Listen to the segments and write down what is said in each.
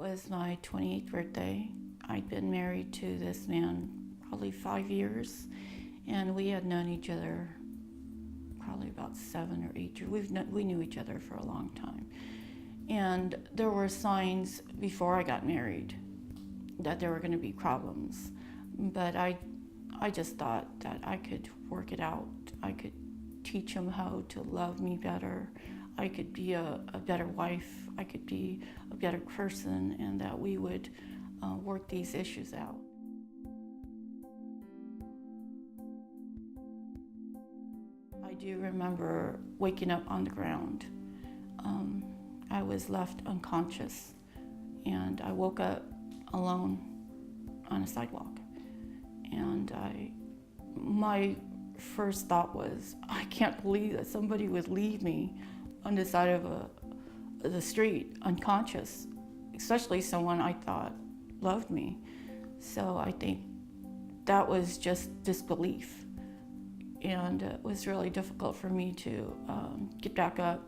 was my 28th birthday. I'd been married to this man probably 5 years, and we had known each other probably about 7 or 8 years. We knew each other for a long time. And there were signs before I got married that there were going to be problems. But I just thought that I could work it out. I could teach him how to love me better. I could be a better wife. I could be a better person, and that we would work these issues out. I do remember waking up on the ground. I was left unconscious, and I woke up alone on a sidewalk. And my first thought was, I can't believe that somebody would leave me on the side of the street unconscious, especially someone I thought loved me. So I think that was just disbelief. And it was really difficult for me to get back up.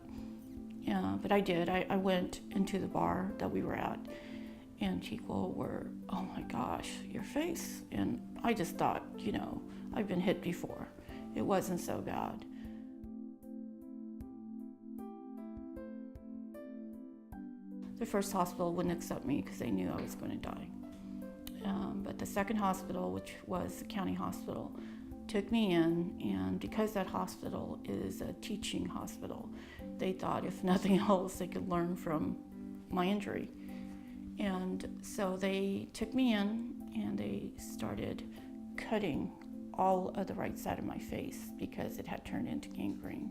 But I did. I went into the bar that we were at, and people were, oh my gosh, your face. And I just thought, I've been hit before. It wasn't so bad. The first hospital wouldn't accept me because they knew I was going to die. But the second hospital, which was the county hospital, took me in, and because that hospital is a teaching hospital, they thought if nothing else they could learn from my injury. And so they took me in and they started cutting all of the right side of my face because it had turned into gangrene.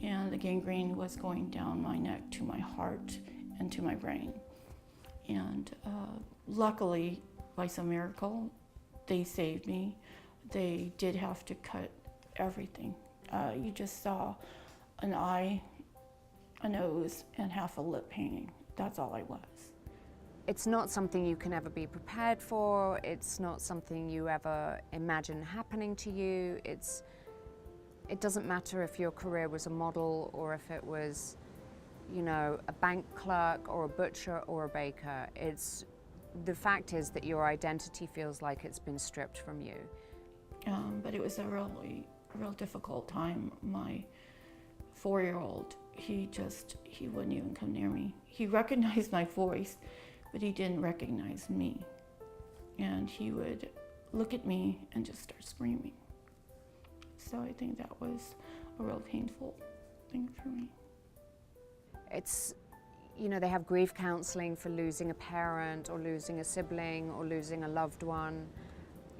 And the gangrene was going down my neck to my heart and to my brain. And luckily, by some miracle, they saved me. They did have to cut everything. You just saw an eye, a nose, and half a lip hanging. That's all I was. It's not something you can ever be prepared for. It's not something you ever imagine happening to you. It doesn't matter if your career was a model or if it was, a bank clerk or a butcher or a baker. The fact is that your identity feels like it's been stripped from you. But it was a real difficult time. My 4-year-old, he wouldn't even come near me. He recognized my voice, but he didn't recognize me. And he would look at me and just start screaming. So I think that was a real painful thing for me. They have grief counseling for losing a parent or losing a sibling or losing a loved one,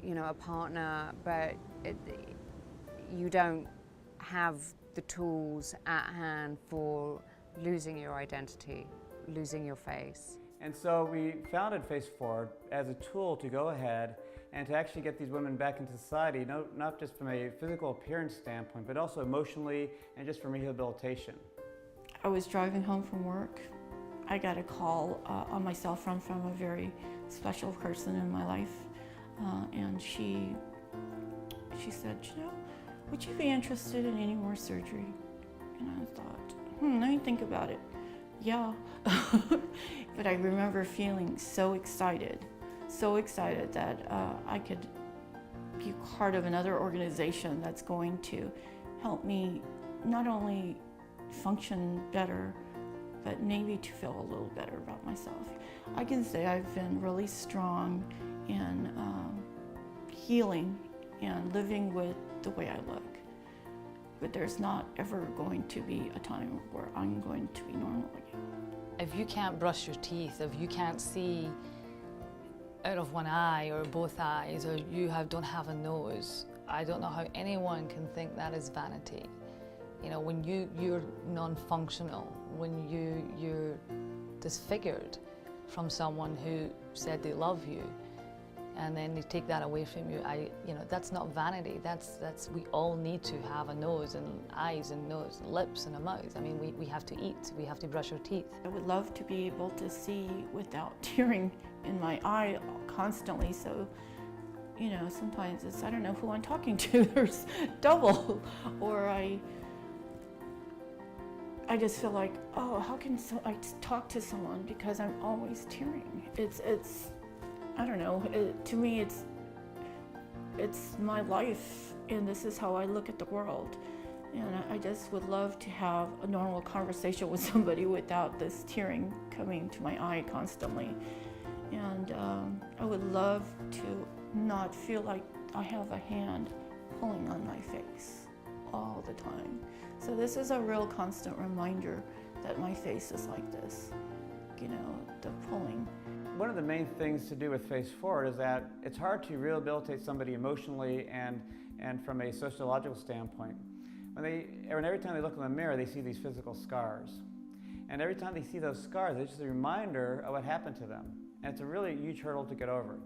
a partner, but you don't have the tools at hand for losing your identity, losing your face. And so we founded Face Forward as a tool to go ahead and to actually get these women back into society, not just from a physical appearance standpoint, but also emotionally and just from rehabilitation. I was driving home from work. I got a call on my cell phone from a very special person in my life. And she said, would you be interested in any more surgery? And I thought, let me think about it. Yeah. But I remember feeling so excited that I could be part of another organization that's going to help me not only function better, but maybe to feel a little better about myself. I can say I've been really strong in healing and living with the way I look. But there's not ever going to be a time where I'm going to be normal again. If you can't brush your teeth, if you can't see out of one eye or both eyes, or you don't have a nose, I don't know how anyone can think that is vanity. When you're non-functional, when you're disfigured from someone who said they love you, and then they take that away from you, that's not vanity. That's we all need to have a nose and eyes and nose and lips and a mouth. I mean, we have to eat, we have to brush our teeth. I would love to be able to see without tearing in my eye constantly. So, sometimes I don't know who I'm talking to. There's double, or I I just feel like, oh, how can I talk to someone because I'm always tearing? It's I don't know. To me, it's my life, and this is how I look at the world. And I just would love to have a normal conversation with somebody without this tearing coming to my eye constantly. And I would love to not feel like I have a hand pulling on my face all the time. So this is a real constant reminder that my face is like this, you know, the pulling. One of the main things to do with Face Forward is that it's hard to rehabilitate somebody emotionally and from a sociological standpoint. Every time they look in the mirror, they see these physical scars. And every time they see those scars, it's just a reminder of what happened to them. And it's a really huge hurdle to get over.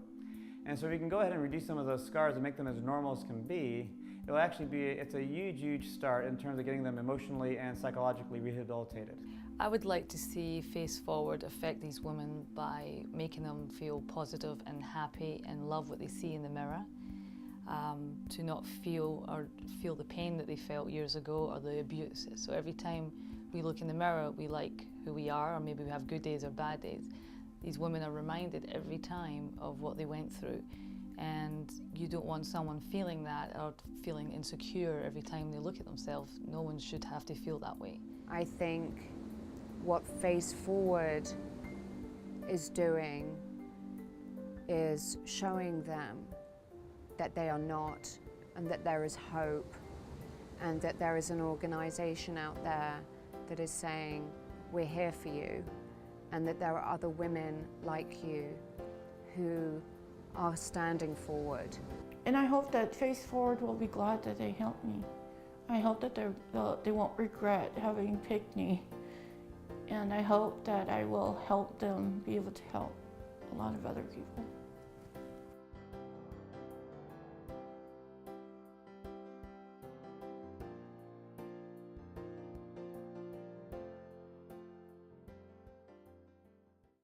And so if we can go ahead and reduce some of those scars and make them as normal as can be, it's a huge, huge start in terms of getting them emotionally and psychologically rehabilitated. I would like to see Face Forward affect these women by making them feel positive and happy and love what they see in the mirror. To not feel the pain that they felt years ago or the abuse. So every time we look in the mirror, we like who we are, or maybe we have good days or bad days. These women are reminded every time of what they went through, and you don't want someone feeling that or feeling insecure every time they look at themselves. No one should have to feel that way. I think what Face Forward is doing is showing them that they are not, and that there is hope, and that there is an organisation out there that is saying, we're here for you, and that there are other women like you who are standing forward. And I hope that Face Forward will be glad that they helped me. I hope that they won't regret having picked me. And I hope that I will help them be able to help a lot of other people.